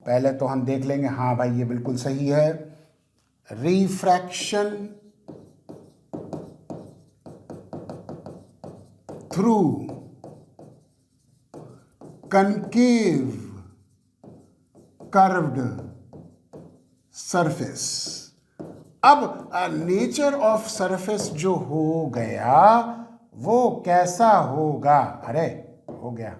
पहले तो हम देख लेंगे, हाँ भाई ये बिल्कुल सही है। Refraction through concave curved surface. अब नेचर ऑफ सरफेस जो हो गया वो कैसा होगा? अरे हो गया,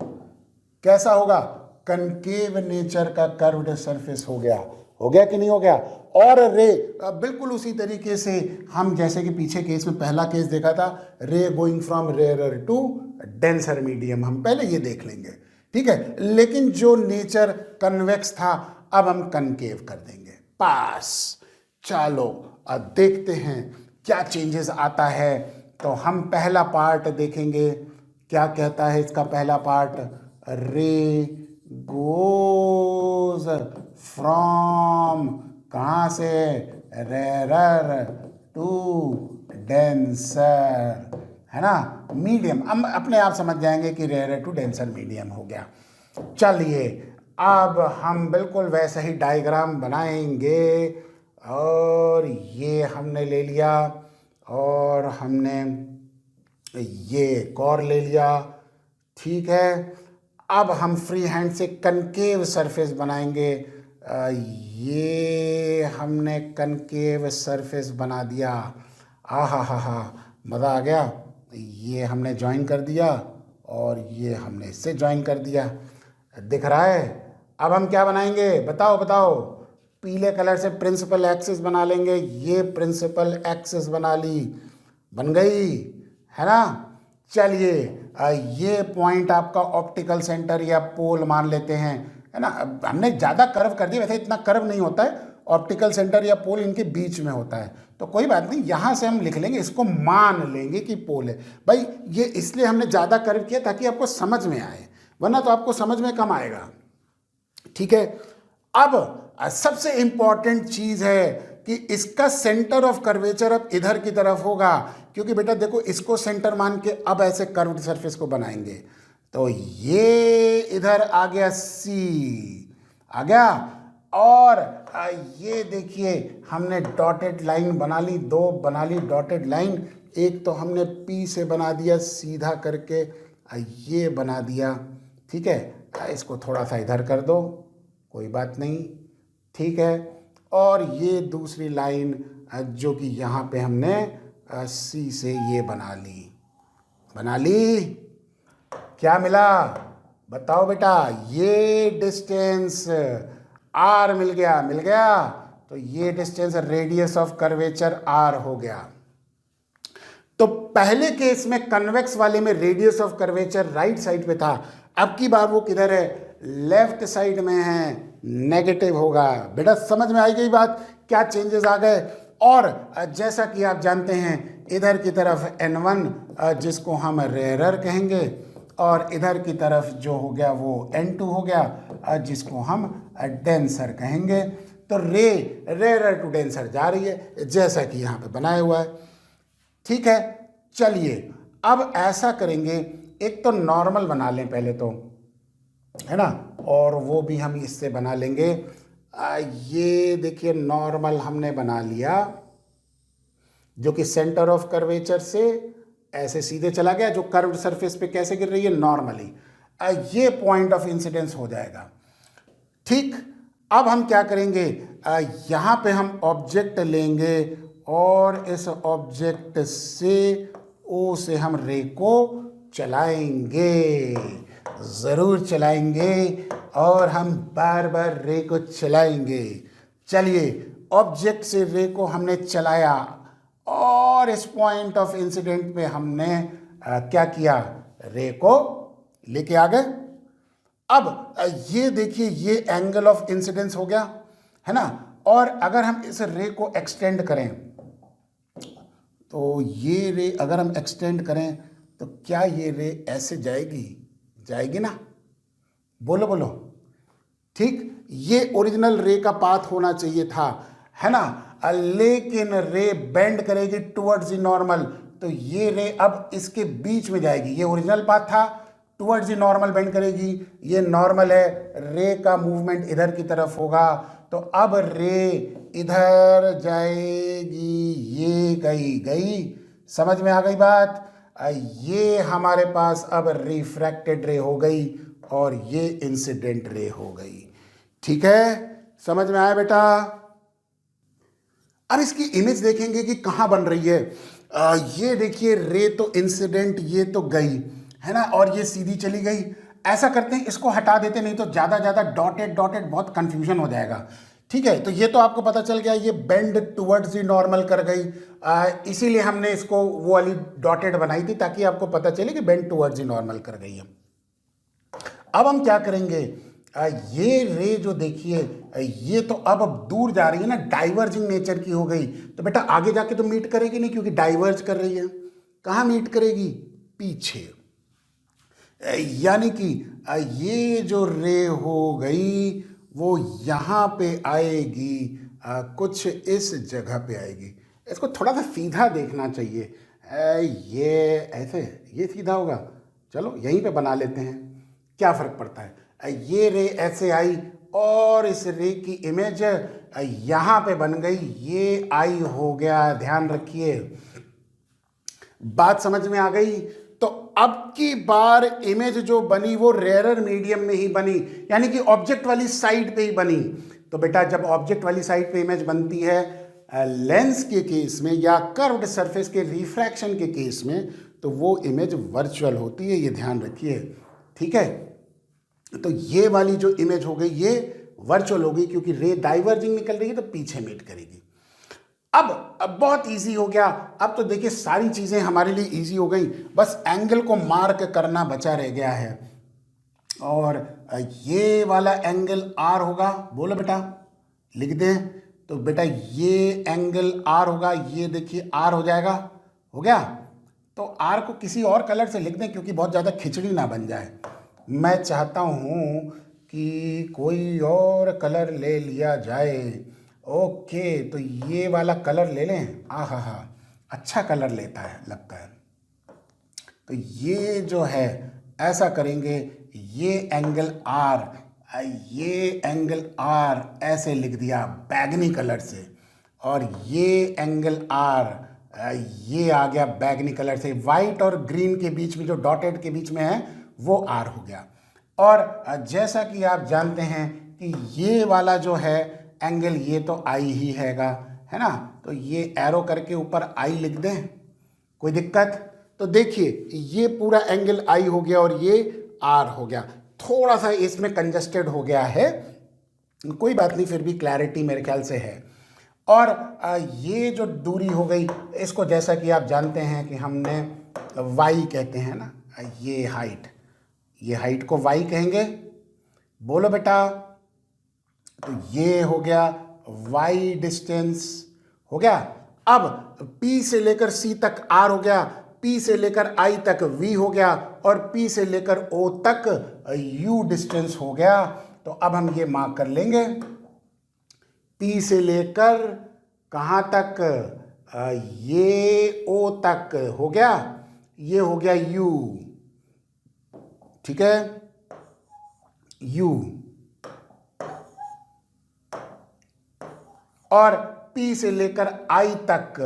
कैसा होगा? कनकेव नेचर का कर्व्ड सरफेस हो गया कि नहीं हो गया? और रे बिल्कुल उसी तरीके से हम जैसे कि पीछे केस में पहला केस देखा था, ray going from rarer to denser medium, हम पहले ये देख लेंगे, ठीक है। लेकिन जो नेचर कन्वेक्स था अब हम कनकेव कर देंगे। पास। चलो अब देखते हैं क्या चेंजेस आता है। तो हम पहला पार्ट देखेंगे, क्या कहता है इसका पहला पार्ट? रे गोज फ्रॉम, कहाँ से? रेरर टू डेंसर, है ना, मीडियम। हम अपने आप समझ जाएंगे कि रेरर टू डेंसर मीडियम हो गया। चलिए अब हम बिल्कुल वैसा ही डायग्राम बनाएंगे, और ये हमने ले लिया और हमने ये कॉर ले लिया, ठीक है। अब हम फ्री हैंड से कनकेव सरफेस बनाएंगे। ये हमने कनकेव सरफेस बना दिया। हा, मज़ा आ गया। ये हमने ज्वाइन कर दिया और ये हमने इससे ज्वाइन कर दिया, दिख रहा है। अब हम क्या बनाएंगे? बताओ। पीले कलर से प्रिंसिपल एक्सिस बना लेंगे। ये प्रिंसिपल एक्सिस बना ली, बन गई, है ना। चलिए ये पॉइंट आपका ऑप्टिकल सेंटर या पोल मान लेते हैं, है ना। हमने ज़्यादा कर्व कर दिया, वैसे इतना कर्व नहीं होता है, ऑप्टिकल सेंटर या पोल इनके बीच में होता है, तो कोई बात नहीं, यहाँ से हम लिख लेंगे, इसको मान लेंगे कि पोल है। भाई ये इसलिए हमने ज़्यादा कर्व किया ताकि आपको समझ में आए, वरना तो आपको समझ में कम आएगा, ठीक है। अब सबसे इंपॉर्टेंट चीज़ है कि इसका सेंटर ऑफ कर्वेचर अब इधर की तरफ होगा, क्योंकि बेटा देखो इसको सेंटर मान के अब ऐसे कर्व्ड सरफेस को बनाएंगे। तो ये इधर आ गया, सी आ गया, और ये देखिए हमने डॉटेड लाइन बना ली, दो बना ली डॉटेड लाइन। एक तो हमने पी से बना दिया सीधा करके, ये बना दिया, ठीक है। इसको थोड़ा सा इधर कर दो, कोई बात नहीं, ठीक है। और ये दूसरी लाइन जो कि यहाँ पे हमने सी से ये बना ली। क्या मिला? बताओ बेटा। ये डिस्टेंस आर मिल गया। तो ये distance radius of curvature R हो गया। तो पहले केस में कन्वेक्स वाले में radius of curvature right side पे था, अब की बार वो किधर है? लेफ्ट साइड में है, नेगेटिव होगा। बेटा समझ में आई गई बात, क्या चेंजेस आ गए? और जैसा कि आप जानते हैं इधर की तरफ N1 जिसको हम रेयरर कहेंगे, और इधर की तरफ जो हो गया वो N2 हो गया जिसको हम डेंसर कहेंगे। तो रेयरर टू डेंसर जा रही है जैसा कि यहाँ पे बनाया हुआ है, ठीक है। चलिए अब ऐसा करेंगे, एक तो नॉर्मल बना लें पहले तो, है ना, और वो भी हम इससे बना लेंगे। ये देखिए नॉर्मल हमने बना लिया, जो कि सेंटर ऑफ कर्वेचर से ऐसे सीधे चला गया, जो कर्व्ड सरफेस पे कैसे गिर रही है? नॉर्मली। ये पॉइंट ऑफ इंसिडेंस हो जाएगा, ठीक। अब हम क्या करेंगे? यहाँ पे हम ऑब्जेक्ट लेंगे और इस ऑब्जेक्ट से ओ से हम रे को चलाएंगे, ज़रूर चलाएंगे, और हम बार बार रे को चलाएंगे। चलिए ऑब्जेक्ट से रे को हमने चलाया और इस पॉइंट ऑफ इंसिडेंट पे हमने क्या किया? रे को लेके आ गए। अब ये देखिए ये एंगल ऑफ इंसिडेंस हो गया, है ना। और अगर हम इस रे को एक्सटेंड करें, तो ये रे अगर हम एक्सटेंड करें तो क्या ये रे ऐसे जाएगी ना? बोलो, ठीक। ये ओरिजिनल रे का पाथ होना चाहिए था, है ना, लेकिन रे बेंड करेगी टुवर्ड्स द नॉर्मल, तो ये रे अब इसके बीच में जाएगी। ये ओरिजिनल पाथ था, टुवर्ड्स द नॉर्मल बेंड करेगी, ये नॉर्मल है, रे का मूवमेंट इधर की तरफ होगा, तो अब रे इधर जाएगी, ये गई, समझ में आ गई बात। ये हमारे पास अब रिफ्रैक्टेड रे हो गई और ये इंसिडेंट रे हो गई। ठीक है, समझ में आया बेटा। अब इसकी इमेज देखेंगे कि कहाँ बन रही है। ये देखिए, रे तो इंसिडेंट, ये तो गई है ना, और ये सीधी चली गई। ऐसा करते हैं, इसको हटा देते, नहीं तो ज़्यादा डॉटेड बहुत कंफ्यूजन हो जाएगा। ठीक है, तो ये तो आपको पता चल गया, ये बेंड टुवर्ड्स दी नॉर्मल कर गई, इसीलिए हमने इसको वो वाली डॉटेड बनाई थी ताकि आपको पता चले कि बेंड टुवर्ड्स दी नॉर्मल कर गई है। अब हम क्या करेंगे, ये रे जो देखिए, ये तो अब दूर जा रही है ना, डाइवर्जिंग नेचर की हो गई, तो बेटा आगे जाके तो मीट करेगी नहीं, क्योंकि डाइवर्ज कर रही है। कहाँ मीट करेगी, पीछे। यानी कि ये जो रे हो गई वो यहाँ पे आएगी, कुछ इस जगह पे आएगी। इसको थोड़ा सा सीधा देखना चाहिए, ये ऐसे, ये सीधा होगा, चलो यहीं पे बना लेते हैं, क्या फ़र्क पड़ता है। ये रे ऐसे आई और इस रे की इमेज यहाँ पे बन गई, ये आई हो गया, ध्यान रखिए, बात समझ में आ गई। तो अब की बार इमेज जो बनी वो रेयरर मीडियम में ही बनी, यानी कि ऑब्जेक्ट वाली साइड पे ही बनी। तो बेटा जब ऑब्जेक्ट वाली साइड पे इमेज बनती है लेंस के केस में या कर्व्ड सरफेस के रिफ्रैक्शन के केस में, तो वो इमेज वर्चुअल होती है, ये ध्यान रखिए। ठीक है, तो ये वाली जो इमेज हो गई ये वर्चुअल हो गई, क्योंकि रे डाइवर्जिंग निकल रही है तो पीछे मीट करेगी। अब बहुत इजी हो गया। अब तो देखिए सारी चीज़ें हमारे लिए इजी हो गई, बस एंगल को मार्क करना बचा रह गया है। और ये वाला एंगल आर होगा, बोलो बेटा, लिख दें। तो बेटा ये एंगल आर होगा, ये देखिए आर हो जाएगा, हो गया। तो आर को किसी और कलर से लिख दें, क्योंकि बहुत ज़्यादा खिचड़ी ना बन जाए। मैं चाहता हूँ कि कोई और कलर ले लिया जाए। ओके, तो ये वाला कलर ले लें। हा, अच्छा कलर लेता है लगता है। तो ये जो है ऐसा करेंगे, ये एंगल आर ऐसे लिख दिया बैगनी कलर से, और ये एंगल आर ये आ गया बैगनी कलर से। वाइट और ग्रीन के बीच में जो डॉटेड के बीच में है वो आर हो गया। और जैसा कि आप जानते हैं कि ये वाला जो है एंगल, ये तो आई ही है ना, तो ये एरो करके ऊपर आई लिख दें, कोई दिक्कत। तो देखिए ये पूरा एंगल आई हो गया और ये आर हो गया। थोड़ा सा इसमें कंजस्टेड हो गया है, कोई बात नहीं, फिर भी क्लैरिटी मेरे ख्याल से है। और ये जो दूरी हो गई, इसको जैसा कि आप जानते हैं कि हमने वाई कहते हैं ना, ये हाइट को वाई कहेंगे, बोलो बेटा। तो ये हो गया वाई डिस्टेंस, हो गया। अब P से लेकर C तक R हो गया, P से लेकर I तक V हो गया, और P से लेकर O तक U डिस्टेंस हो गया। तो अब हम ये मार्क कर लेंगे, P से लेकर कहाँ तक, ये O तक हो गया, ये हो गया U, ठीक है, U। और P से लेकर I तक,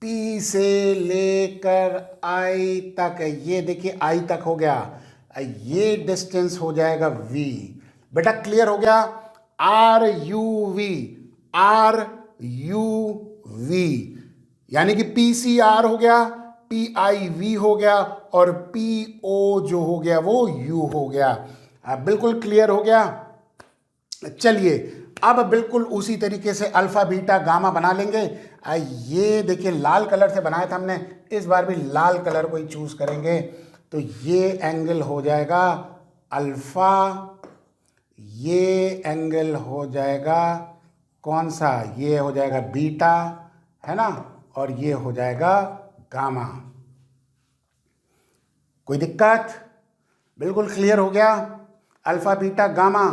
P से लेकर I तक, ये देखिए I तक हो गया, ये डिस्टेंस हो जाएगा V। बेटा क्लियर हो गया, R U V, यानी कि PCR हो गया, PIV हो गया, और PO जो हो गया वो U हो गया। बिल्कुल क्लियर हो गया। चलिए अब बिल्कुल उसी तरीके से अल्फा बीटा गामा बना लेंगे। ये देखिए लाल कलर से बनाया था हमने, इस बार भी लाल कलर को ही चूज करेंगे। तो ये एंगल हो जाएगा अल्फा, ये एंगल हो जाएगा कौन सा, ये हो जाएगा बीटा, है ना, और ये हो जाएगा गामा। कोई दिक्कत, बिल्कुल क्लियर हो गया, अल्फा बीटा गामा।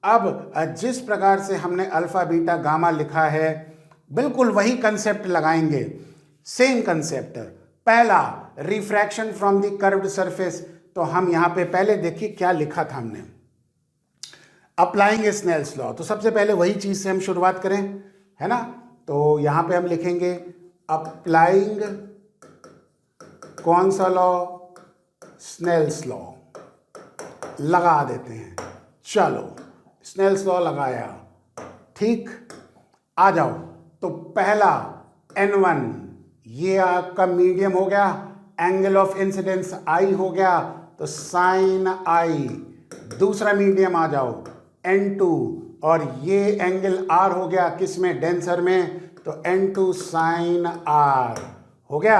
अब जिस प्रकार से हमने अल्फा बीटा गामा लिखा है, बिल्कुल वही कंसेप्ट लगाएंगे, सेम कंसेप्ट। पहला refraction from the curved surface, तो हम यहां पे पहले देखिए क्या लिखा था हमने, अप्लाइंग स्नेल्स लॉ। तो सबसे पहले वही चीज से हम शुरुआत करें, है ना। तो यहां पे हम लिखेंगे अप्लाइंग कौन सा लॉ, स्नेल्स लॉ लगा देते हैं। चलो स्नेल्स लॉ लगाया, ठीक, आ जाओ। तो पहला N1 ये आपका मीडियम हो गया, एंगल ऑफ इंसिडेंस I हो गया, तो साइन I। दूसरा मीडियम आ जाओ N2, और ये एंगल R हो गया, किस में, डेंसर में, तो N2 साइन R हो गया।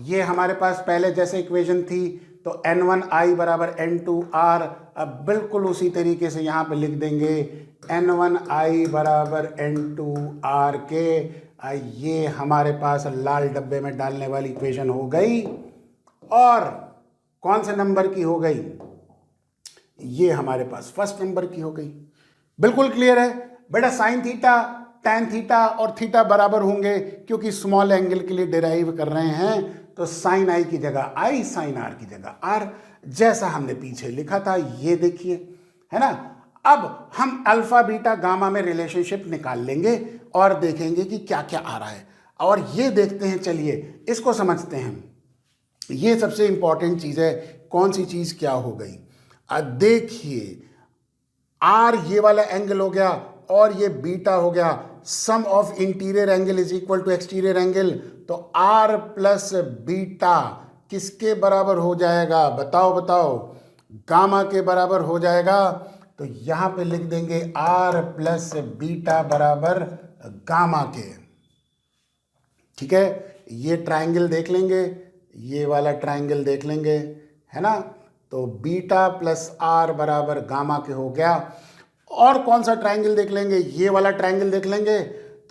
ये हमारे पास पहले जैसे इक्वेशन थी, तो N1I बराबर N2R। अब बिल्कुल उसी तरीके से यहाँ पे लिख देंगे N1I बराबर N2R के। ये हमारे पास लाल डब्बे में डालने वाली इक्वेशन हो गई, और कौन से नंबर की हो गई, ये हमारे पास फर्स्ट नंबर की हो गई। बिल्कुल क्लियर है बेटा। साइन थीटा, टैन थीटा और थीटा बराबर होंगे, क्योंकि स्मॉल एंगल के लिए डिराइव कर रहे हैं, तो साइन आई की जगह आई, साइन आर की जगह आर, जैसा हमने पीछे लिखा था, ये देखिए, है ना। अब हम अल्फा बीटा गामा में रिलेशनशिप निकाल लेंगे और देखेंगे कि क्या क्या आ रहा है, और ये देखते हैं, चलिए इसको समझते हैं। ये सबसे इंपॉर्टेंट चीज है, कौन सी चीज क्या हो गई। देखिए आर ये वाला एंगल हो गया, और ये बीटा हो गया। Sum of interior angle is equal to exterior angle, तो आर प्लस बीटा किसके बराबर हो जाएगा, बताओ बताओ, गामा के बराबर हो जाएगा। तो यहां पे लिख देंगे आर प्लस बीटा बराबर गामा के, ठीक है। ये ट्राइंगल देख लेंगे, ये वाला ट्राइंगल देख लेंगे, है ना। तो बीटा प्लस आर बराबर गामा के हो गया। और कौन सा ट्राइंगल देख लेंगे, ये वाला ट्राइंगल देख लेंगे,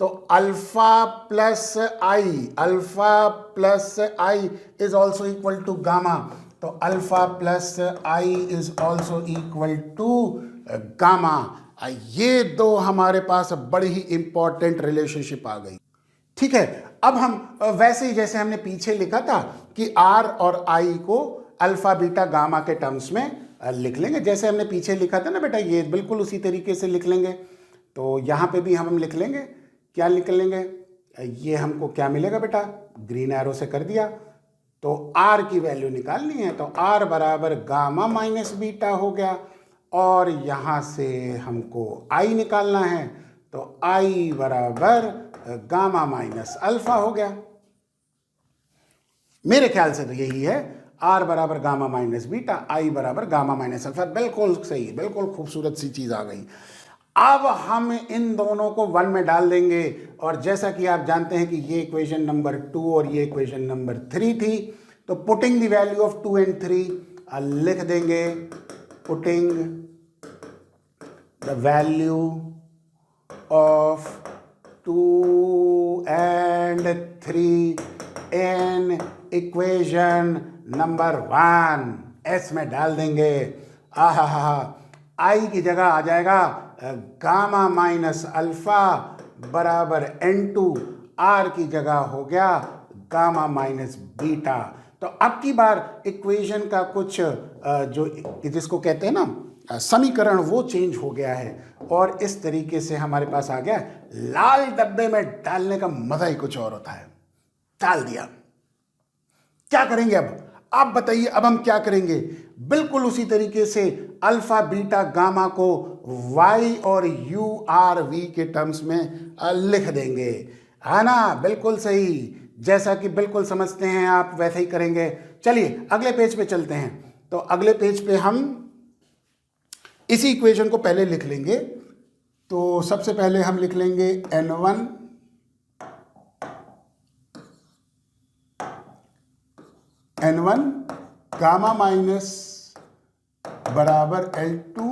तो alpha plus I, alpha plus I is also equal to gamma, तो alpha plus I is also equal to gamma. ये दो हमारे पास बड़ी ही इंपॉर्टेंट रिलेशनशिप आ गई, ठीक है। अब हम वैसे ही जैसे हमने पीछे लिखा था कि आर और आई को अल्फा बीटा गामा के टर्म्स में लिख लेंगे, जैसे हमने पीछे लिखा था ना बेटा, ये बिल्कुल उसी तरीके से लिख लेंगे। तो यहाँ पे भी हम लिख लेंगे, क्या लिख लेंगे, ये हमको क्या मिलेगा बेटा, ग्रीन एरो से कर दिया। तो आर की वैल्यू निकालनी है, तो आर बराबर गामा माइनस बीटा हो गया, और यहाँ से हमको आई निकालना है, तो आई बराबर गामा माइनस अल्फा हो गया। मेरे ख्याल से तो यही है, आर बराबर गामा माइनस बीटा, आई बराबर गामा माइनस अल्फा। बिल्कुल सही, बिल्कुल खूबसूरत सी चीज आ गई। अब हम इन दोनों को 1 में डाल देंगे, और जैसा कि आप जानते हैं कि ये इक्वेशन नंबर 2 और ये इक्वेशन नंबर 3 थी, तो putting the value of 2 and 3 लिख देंगे, putting the value of 2 and 3 in equation number 1 S में डाल देंगे। आई की जगह आ जाएगा गामा माइनस अल्फा बराबर N2, आर की जगह हो गया गामा माइनस बीटा। तो अब की बार इक्वेशन का कुछ जो जिसको कहते हैं ना समीकरण, वो चेंज हो गया है, और इस तरीके से हमारे पास आ गया। लाल डब्बे में डालने का मजा ही कुछ और होता है। डाल दिया, क्या करेंगे अब, आप बताइए अब हम क्या करेंगे। बिल्कुल उसी तरीके से अल्फा बीटा गामा को वाई और यू आर वी के टर्म्स में लिख देंगे, है ना। बिल्कुल सही, जैसा कि बिल्कुल समझते हैं आप वैसे ही करेंगे। चलिए अगले पेज पे चलते हैं। तो अगले पेज पे हम इसी इक्वेशन को पहले लिख लेंगे। तो सबसे पहले हम लिख लेंगे N1 गामा माइनस बराबर L2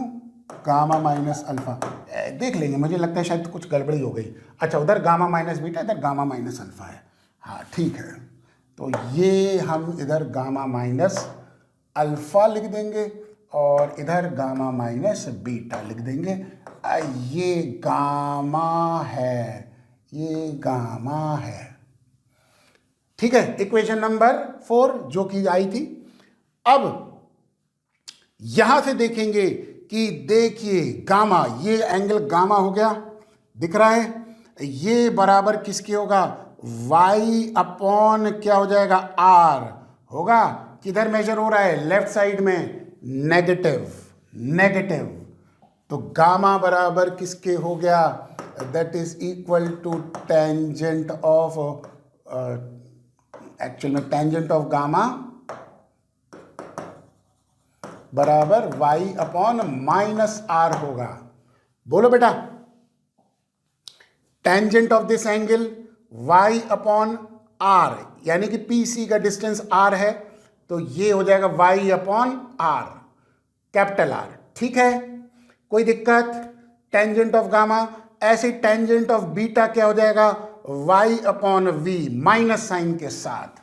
गामा माइनस अल्फा। देख लेंगे, मुझे लगता है शायद कुछ गड़बड़ी हो गई। अच्छा, उधर गामा माइनस बीटा, इधर गामा माइनस अल्फा है। हाँ ठीक है, तो ये हम इधर गामा माइनस अल्फा लिख देंगे और इधर गामा माइनस बीटा लिख देंगे। ये गामा है, ये गामा है, ठीक है, इक्वेशन नंबर 4 जो कि आई थी। अब यहां से देखेंगे कि देखिए गामा, ये एंगल गामा हो गया, दिख रहा है, ये बराबर किसके होगा, y अपॉन क्या हो जाएगा, r होगा। किधर मेजर हो रहा है, लेफ्ट साइड में, नेगेटिव नेगेटिव। तो गामा बराबर किसके हो गया, that is equal to tangent of, actual में टेंजेंट ऑफ गामा बराबर y अपॉन माइनस आर होगा। बोलो बेटा, tangent of this angle y upon R, यानी कि PC का डिस्टेंस r है, तो ये हो जाएगा y upon r, capital R। ठीक है, कोई दिक्कत। टेंजेंट ऑफ गामा, ऐसे टेंजेंट ऑफ बीटा क्या हो जाएगा, y upon v, minus sine के साथ।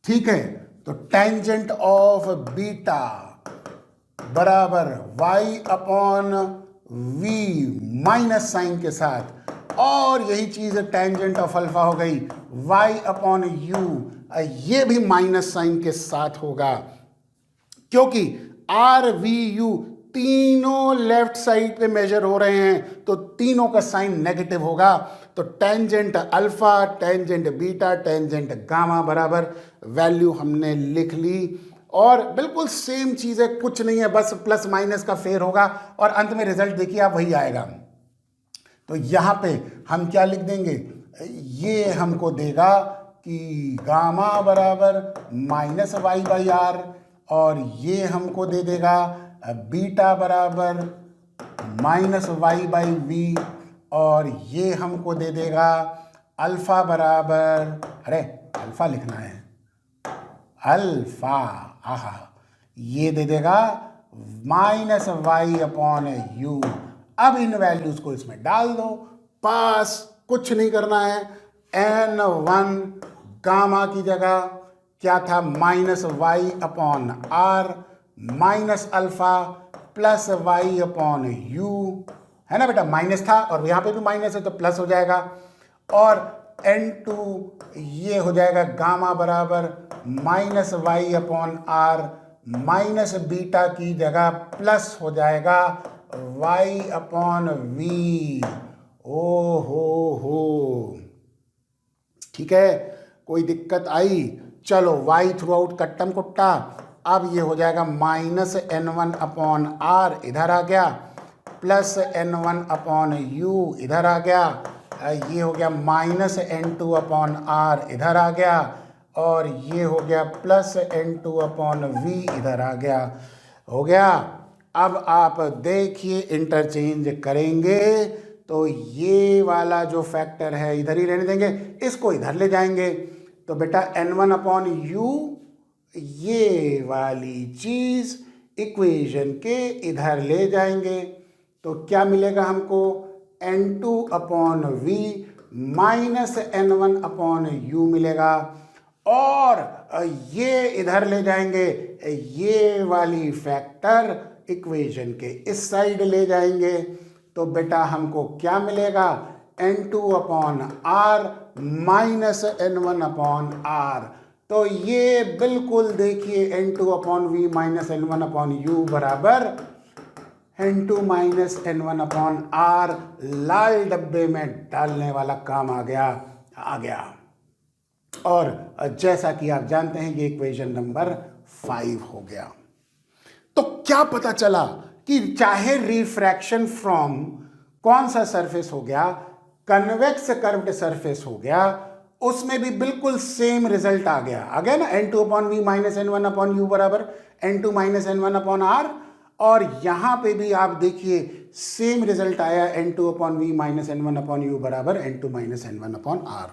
ठीक है, तो टेंजेंट ऑफ बीटा बराबर y upon v, minus sine के साथ। और यही चीज टेंजेंट ऑफ अल्फा हो गई y अपॉन u, ये भी माइनस साइन के साथ होगा, क्योंकि आर वी यू तीनों लेफ्ट साइड पे मेजर हो रहे हैं, तो तीनों का साइन नेगेटिव होगा। तो tangent alpha, tangent beta, tangent gamma बराबर वैल्यू हमने लिख ली। और बिल्कुल सेम चीज है, कुछ नहीं है, बस प्लस माइनस का फेर होगा और अंत में रिजल्ट देखिए आप वही आएगा। तो यहां पे हम क्या लिख देंगे, ये हमको देगा कि गामा बराबर माइनस वाई बाई आर, और ये हमको दे देगा बीटा बराबर माइनस वाई बाई वी, और ये हमको दे देगा अल्फा बराबर, अरे अल्फा लिखना है, अल्फा, आहा, ये दे देगा माइनस वाई अपॉन यू। अब इन वैल्यूज को इसमें डाल दो, पास, कुछ नहीं करना है। n1 गामा की जगह क्या था, minus Y upon R minus alpha plus Y upon U, है ना बेटा, माइनस था और यहाँ पे भी माइनस है तो प्लस हो जाएगा। और n2 ये हो जाएगा गामा बराबर minus Y upon R minus beta की जगह प्लस हो जाएगा y अपॉन वी। ओ हो, ठीक है, कोई दिक्कत आई, चलो y थ्रू आउट कट्टम कुट्टा। अब ये हो जाएगा माइनस n1 अपॉन आर इधर आ गया, प्लस n1 अपॉन यू इधर आ गया, ये हो गया माइनस n2 अपॉन आर इधर आ गया, और ये हो गया प्लस n2 अपॉन वी इधर आ गया, हो गया। अब आप देखिए इंटरचेंज करेंगे तो ये वाला जो फैक्टर है इधर ही रहने देंगे, इसको इधर ले जाएंगे, तो बेटा n1 अपॉन यू, ये वाली चीज इक्वेशन के इधर ले जाएंगे, तो क्या मिलेगा हमको, n2 upon V minus n1 upon U मिलेगा। और ये इधर ले जाएंगे, ये वाली फैक्टर इक्वेशन के इस साइड ले जाएंगे, तो बेटा हमको क्या मिलेगा, n2 upon R minus n1 upon R. तो ये बिल्कुल देखिए n2 upon V minus n1 upon U बराबर n2 minus n1 upon are, लाल डब्बे में डालने वाला काम आ गया। और जैसा कि आप जानते हैं ये इक्वेशन नंबर 5 हो गया। तो क्या पता चला कि चाहे रिफ्रैक्शन फ्रॉम कौन सा सरफेस हो गया, कन्वेक्स कर्व्ड सरफेस हो गया, उसमें भी बिल्कुल सेम रिजल्ट आ गया ना, n2 upon V minus n1 upon U बराबर n2 minus n1 upon are. और यहां पे भी आप देखिए सेम रिजल्ट आया, n2 upon V minus n1 upon U बराबर n2 minus n1 upon are.